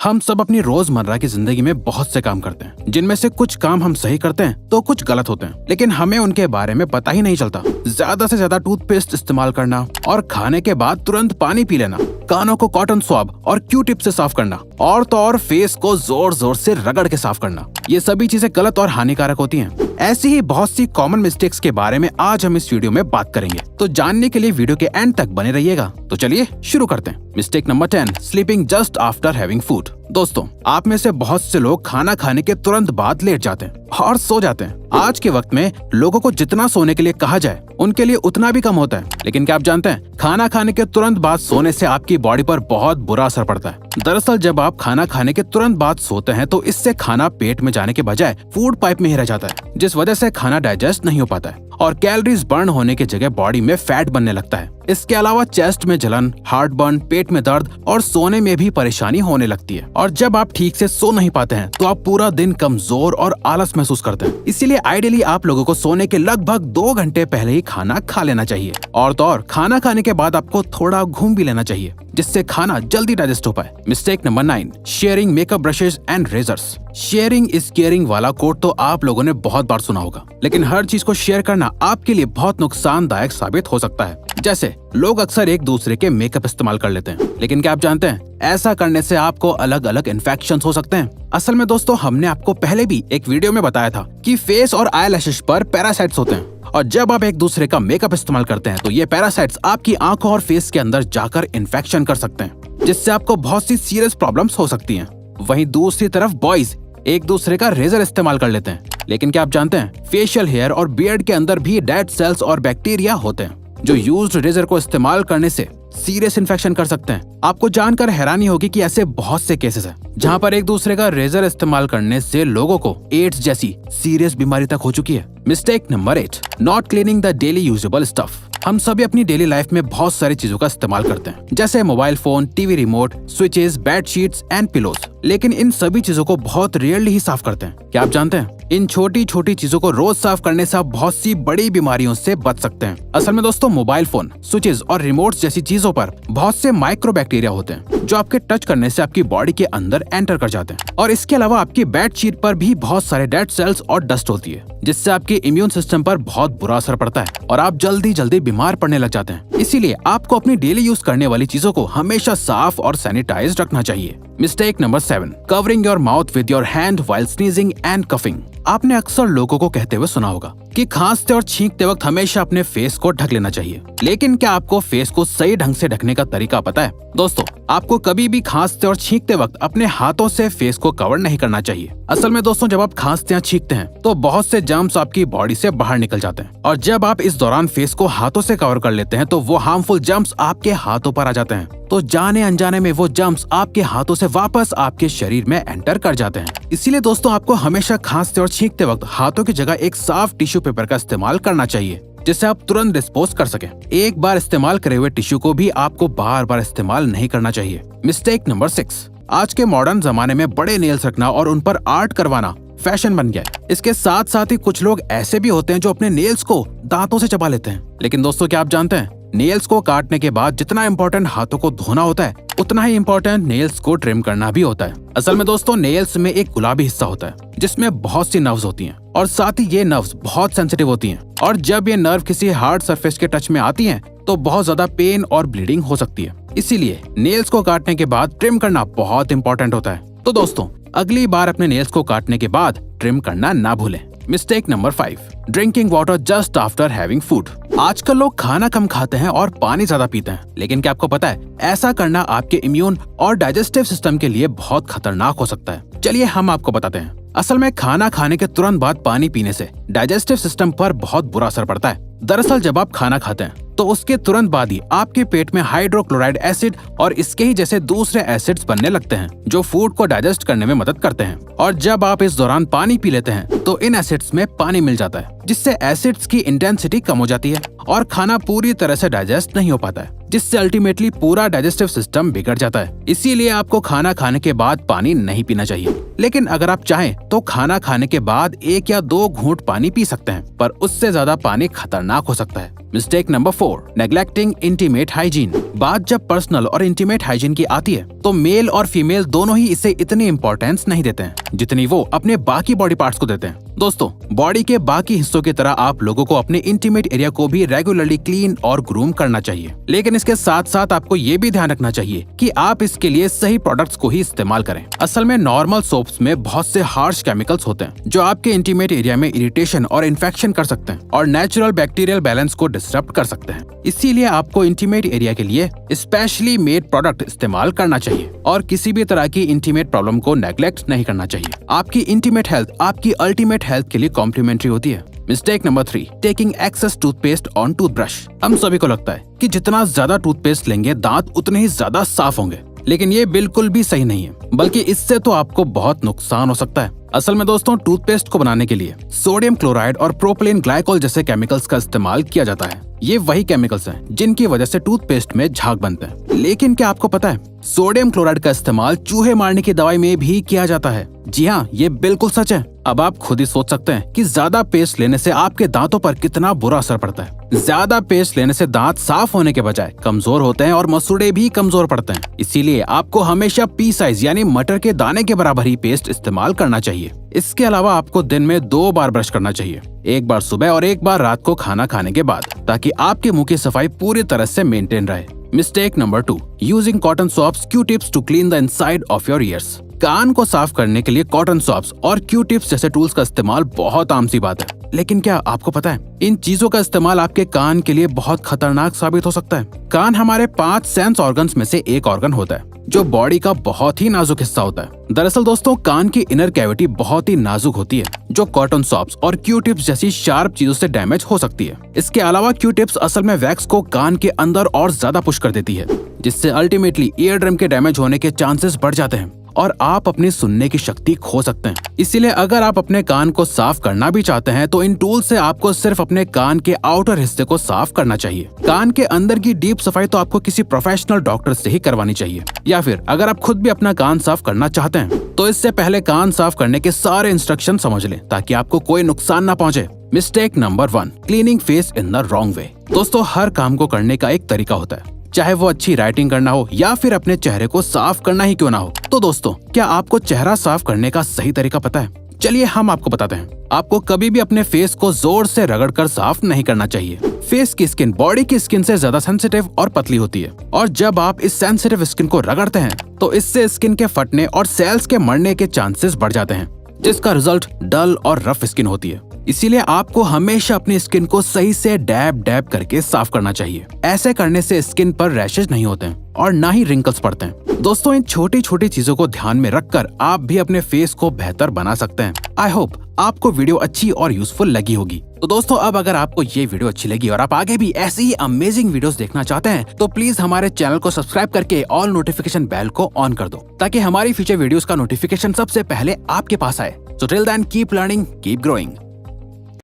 हम सब अपनी रोजमर्रा की जिंदगी में बहुत से काम करते हैं, जिनमें से कुछ काम हम सही करते हैं तो कुछ गलत होते हैं, लेकिन हमें उनके बारे में पता ही नहीं चलता। ज्यादा से ज्यादा टूथपेस्ट इस्तेमाल करना और खाने के बाद तुरंत पानी पी लेना, कानों को कॉटन स्वैब और क्यू टिप से साफ करना और तो और फेस को जोर जोर से रगड़ के साफ करना, ये सभी चीजें गलत और हानिकारक होती हैं। ऐसी ही बहुत सी कॉमन मिस्टेक्स के बारे में आज हम इस वीडियो में बात करेंगे, तो जानने के लिए वीडियो के एंड तक बने रहिएगा। तो चलिए शुरू करते हैं। Mistake number 10, sleeping just after having food. दोस्तों, आप में से बहुत से लोग खाना खाने के तुरंत बाद लेट जाते हैं और सो जाते हैं। आज के वक्त में लोगों को जितना सोने के लिए कहा जाए उनके लिए उतना भी कम होता है। लेकिन क्या आप जानते हैं, खाना खाने के तुरंत बाद सोने से आपकी बॉडी पर बहुत बुरा असर पड़ता है। दरअसल जब आप खाना खाने के तुरंत बाद सोते हैं तो इससे खाना पेट में जाने के बजाय फूड पाइप में ही रह जाता है, जिस वजह से खाना डाइजेस्ट नहीं हो पाता है और कैलोरीज बर्न होने की जगह बॉडी में फैट बनने लगता है। इसके अलावा चेस्ट में जलन, हार्ट बर्न, पेट में दर्द और सोने में भी परेशानी होने लगती है। और जब आप ठीक से सो नहीं पाते हैं तो आप पूरा दिन कमजोर और आलस महसूस करते हैं। इसीलिए आइडियली आप लोगों को सोने के लगभग 2 घंटे पहले ही खाना खा लेना चाहिए। और तो और खाना खाने के बाद आपको थोड़ा घूम भी लेना चाहिए, जिससे खाना जल्दी डाइजेस्ट हो पाए। Mistake number 9, sharing makeup brushes and razors. Sharing is caring वाला कोट तो आप लोगों ने बहुत बार सुना होगा, लेकिन हर चीज को शेयर करना आपके लिए बहुत नुकसानदायक साबित हो सकता है। जैसे लोग अक्सर एक दूसरे के मेकअप इस्तेमाल कर लेते हैं, लेकिन क्या आप जानते हैं ऐसा करने से आपको अलग अलग इन्फेक्शंस हो सकते हैं। असल में दोस्तों, हमने आपको पहले भी एक वीडियो में बताया था कि फेस और आईलैशेस पर पैरासाइट्स होते हैं, और जब आप एक दूसरे का मेकअप इस्तेमाल करते हैं तो ये पैरासाइट्स आपकी आंखों और फेस के अंदर जाकर इन्फेक्शन कर सकते हैं, जिससे आपको बहुत सी सीरियस प्रॉब्लम्स हो सकती हैं। वहीं दूसरी तरफ बॉयज एक दूसरे का रेजर इस्तेमाल कर लेते हैं, लेकिन क्या आप जानते हैं फेशियल हेयर और बियर्ड के अंदर भी डेड सेल्स और बैक्टीरिया होते हैं, जो यूज्ड रेजर को इस्तेमाल करने से सीरियस इन्फेक्शन कर सकते हैं। आपको जानकर हैरानी होगी कि ऐसे बहुत से केसेस हैं जहां पर एक दूसरे का रेजर इस्तेमाल करने से लोगों को एड्स जैसी सीरियस बीमारी तक हो चुकी है। Mistake number 8, not cleaning the daily usable stuff. हम सभी अपनी डेली लाइफ में बहुत सारी चीजों का इस्तेमाल करते हैं, जैसे mobile phone, TV remote, switches, bedsheets and pillows, लेकिन इन सभी चीजों को बहुत रेयरली ही साफ करते हैं। क्या आप जानते हैं इन छोटी छोटी चीजों को रोज साफ करने से आप बहुत सी बड़ी बीमारियों से बच सकते हैं। असल में दोस्तों, मोबाइल फोन, स्विचेस और रिमोट्स जैसी चीजों पर बहुत से माइक्रो बैक्टीरिया होते हैं, जो आपके टच करने से आपकी बॉडी के अंदर एंटर कर जाते हैं। और इसके अलावा आपकी बेडशीट पर भी बहुत सारे डेड सेल्स और डस्ट होती है, जिससे आपके इम्यून सिस्टम पर बहुत बुरा असर पड़ता है और आप जल्दी जल्दी बीमार पड़ने लग जाते हैं। इसीलिए आपको अपनी डेली यूज करने वाली चीजों को हमेशा साफ और सैनिटाइज रखना चाहिए। Mistake number 7, covering your mouth with your hand while sneezing and coughing. आपने अक्सर लोगों को कहते हुए सुना होगा कि खांसते और छींकते वक्त हमेशा अपने फेस को ढक लेना चाहिए, लेकिन क्या आपको फेस को सही ढंग से ढकने का तरीका पता है? दोस्तों, आपको कभी भी खांसते और छींकते वक्त अपने हाथों से फेस को कवर नहीं करना चाहिए। असल में दोस्तों, जब आप खांसते या छींकते हैं तो बहुत से जर्म्स आपकी बॉडी से बाहर निकल जाते हैं, और जब आप इस दौरान फेस को हाथों से कवर कर लेते हैं तो वो हार्मफुल जर्म्स आपके हाथों पर आ जाते हैं। तो जाने अनजाने में वो जर्म्स आपके हाथों से वापस आपके शरीर में एंटर कर जाते हैं। इसीलिए दोस्तों, आपको हमेशा खांसते और छींकते वक्त हाथों की जगह एक साफ टिश्यू पेपर का इस्तेमाल करना चाहिए, जिससे आप तुरंत डिस्पोज कर सकें। एक बार इस्तेमाल करे हुए टिश्यू को भी आपको बार बार इस्तेमाल नहीं करना चाहिए। मिस्टेक नंबर 6, आज के मॉडर्न जमाने में बड़े नेल्स रखना और उन पर आर्ट करवाना फैशन बन गया है। इसके साथ साथ ही कुछ लोग ऐसे भी होते हैं जो अपने नेल्स को दांतों से चबा लेते हैं। लेकिन दोस्तों, क्या आप जानते हैं नेल्स को काटने के बाद जितना इम्पोर्टेंट हाथों को धोना होता है, उतना ही इम्पोर्टेंट नेल्स को ट्रिम करना भी होता है। असल में दोस्तों, नेल्स में एक गुलाबी हिस्सा होता है जिसमें बहुत सी नर्व्स होती हैं, और साथ ही ये नर्व्स बहुत सेंसिटिव होती हैं, और जब ये नर्व किसी हार्ड सरफेस के टच में आती हैं तो बहुत ज्यादा पेन और ब्लीडिंग हो सकती है। इसीलिए नेल्स को काटने के बाद ट्रिम करना बहुत इंपॉर्टेंट होता है। तो दोस्तों, अगली बार अपने नेल्स को काटने के बाद ट्रिम करना ना भूलें। Mistake number 5, drinking water just after having food. आजकल लोग खाना कम खाते हैं और पानी ज्यादा पीते हैं, लेकिन क्या आपको पता है ऐसा करना आपके इम्यून और डाइजेस्टिव सिस्टम के लिए बहुत खतरनाक हो सकता है। चलिए हम आपको बताते हैं। असल में खाना खाने के तुरंत बाद पानी पीने से डाइजेस्टिव सिस्टम पर बहुत बुरा असर पड़ता है। दरअसल जब आप खाना खाते हैं तो उसके तुरंत बाद ही आपके पेट में हाइड्रोक्लोराइड एसिड और इसके ही जैसे दूसरे एसिड्स बनने लगते हैं, जो फूड को डाइजेस्ट करने में मदद करते हैं। और जब आप इस दौरान पानी पी लेते हैं तो इन एसिड्स में पानी मिल जाता है, जिससे एसिड्स की इंटेंसिटी कम हो जाती है और खाना पूरी तरह से डाइजेस्ट नहीं हो पाता है, जिससे अल्टीमेटली पूरा डाइजेस्टिव सिस्टम बिगड़ जाता है। इसीलिए आपको खाना खाने के बाद पानी नहीं पीना चाहिए, लेकिन अगर आप चाहें तो खाना खाने के बाद 1 या 2 घूंट पानी पी सकते हैं, पर उससे ज्यादा पानी खतरनाक हो सकता है। Mistake number 4, 4. Neglecting intimate hygiene. बात जब पर्सनल और इंटीमेट हाइजीन की आती है तो मेल और फीमेल दोनों ही इसे इतनी इम्पोर्टेंस नहीं देते हैं जितनी वो अपने बाकी बॉडी पार्ट्स को देते हैं। दोस्तों, बॉडी के बाकी हिस्सों की तरह आप लोगों को अपने इंटीमेट एरिया को भी रेगुलरली क्लीन और ग्रूम करना चाहिए, लेकिन इसके साथ साथ आपको ये भी ध्यान रखना चाहिए कि आप इसके लिए सही प्रोडक्ट्स को ही इस्तेमाल करें। असल में नॉर्मल सोप्स में बहुत से हार्श केमिकल्स होते हैं जो आपके इंटीमेट एरिया में इरिटेशन और इन्फेक्शन कर सकते हैं और नेचुरल बैक्टीरियल बैलेंस को डिस्टर्ब कर सकते हैं। इसीलिए आपको इंटीमेट एरिया के लिए स्पेशली मेड प्रोडक्ट इस्तेमाल करना चाहिए और किसी भी तरह की इंटीमेट प्रॉब्लम को नेग्लेक्ट नहीं करना चाहिए। आपकी इंटीमेट हेल्थ आपकी अल्टीमेट हेल्थ के लिए कॉम्प्लीमेंट्री होती है। Mistake number 3, taking excess toothpaste on toothbrush. हम सभी को लगता है कि जितना ज्यादा टूथपेस्ट लेंगे दांत उतने ही ज्यादा साफ होंगे, लेकिन ये बिल्कुल भी सही नहीं है, बल्कि इससे तो आपको बहुत नुकसान हो सकता है। असल में दोस्तों, टूथपेस्ट को बनाने के लिए सोडियम क्लोराइड और प्रोपिलीन ग्लाइकोल जैसे केमिकल्स का इस्तेमाल किया जाता है। ये वही केमिकल्स हैं जिनकी वजह से टूथपेस्ट में झाग बनते हैं। लेकिन क्या आपको पता है, सोडियम क्लोराइड का इस्तेमाल चूहे मारने की दवाई में भी किया जाता है। जी हाँ, ये बिल्कुल सच है। अब आप खुद ही सोच सकते हैं कि ज्यादा पेस्ट लेने से आपके दांतों पर कितना बुरा असर पड़ता है। ज्यादा पेस्ट लेने से दांत साफ होने के बजाय कमजोर होते हैं और मसूड़े भी कमजोर पड़ते हैं। इसीलिए आपको हमेशा पी साइज यानी मटर के दाने के बराबर ही पेस्ट इस्तेमाल करना चाहिए। इसके अलावा आपको दिन में 2 बार ब्रश करना चाहिए, एक बार सुबह और एक बार रात को खाना खाने के बाद, ताकि आपके मुंह की सफाई पूरी तरह से मेंटेन रहे। Mistake number 2, using cotton swabs Q tips to clean the inside of your ears. कान को साफ करने के लिए कॉटन स्वॉप्स और क्यू टिप्स जैसे टूल्स का इस्तेमाल बहुत आम सी बात है, लेकिन क्या आपको पता है इन चीजों का इस्तेमाल आपके कान के लिए बहुत खतरनाक साबित हो सकता है। कान हमारे 5 सेंस ऑर्गन्स में से एक ऑर्गन होता है जो बॉडी का बहुत ही नाजुक हिस्सा होता है। दरअसल दोस्तों, कान की इनर कैविटी बहुत ही नाजुक होती है जो कॉटन स्वॉप्स और क्यू टिप्स जैसी शार्प चीजों से डैमेज हो सकती है। इसके अलावा क्यू टिप्स असल में वैक्स को कान के अंदर और ज्यादा पुश कर देती है, जिससे अल्टीमेटली ईयर ड्रम के डैमेज होने के चांसेस बढ़ जाते हैं और आप अपनी सुनने की शक्ति खो सकते हैं। इसीलिए अगर आप अपने कान को साफ करना भी चाहते हैं तो इन टूल से आपको सिर्फ अपने कान के आउटर हिस्से को साफ करना चाहिए। कान के अंदर की डीप सफाई तो आपको किसी प्रोफेशनल डॉक्टर से ही करवानी चाहिए, या फिर अगर आप खुद भी अपना कान साफ करना चाहते हैं तो इससे पहले कान साफ करने के सारे इंस्ट्रक्शन समझ लें ताकि आपको कोई नुकसान न पहुंचे। Mistake number 1, cleaning face in the wrong way. दोस्तों, हर काम को करने का एक तरीका होता है, चाहे वो अच्छी राइटिंग करना हो या फिर अपने चेहरे को साफ करना ही क्यों ना हो। तो दोस्तों, क्या आपको चेहरा साफ करने का सही तरीका पता है? चलिए हम आपको बताते हैं। आपको कभी भी अपने फेस को जोर से रगड़कर साफ नहीं करना चाहिए। फेस की स्किन बॉडी की स्किन से ज्यादा सेंसिटिव और पतली होती है, और जब आप इस सेंसिटिव स्किन को रगड़ते हैं तो इससे स्किन के फटने और सेल्स के मरने के चांसेस बढ़ जाते हैं, जिसका रिजल्ट डल और रफ स्किन होती है। इसीलिए आपको हमेशा अपनी स्किन को सही से डैब डैब करके साफ करना चाहिए। ऐसे करने से स्किन पर रैशेज नहीं होते हैं और ना ही रिंकल्स पड़ते हैं। दोस्तों, इन छोटी छोटी चीजों को ध्यान में रखकर आप भी अपने फेस को बेहतर बना सकते हैं। आई होप आपको वीडियो अच्छी और यूजफुल लगी होगी। तो दोस्तों, अब अगर आपको ये वीडियो अच्छी लगी और आप आगे भी ऐसी ही अमेजिंग वीडियोस देखना चाहते हैं तो प्लीज हमारे चैनल को सब्सक्राइब करके ऑल नोटिफिकेशन बेल को ऑन कर दो, ताकि हमारी फ्यूचर वीडियोस का नोटिफिकेशन सबसे पहले आपके पास आए। So till then, keep learning, keep growing.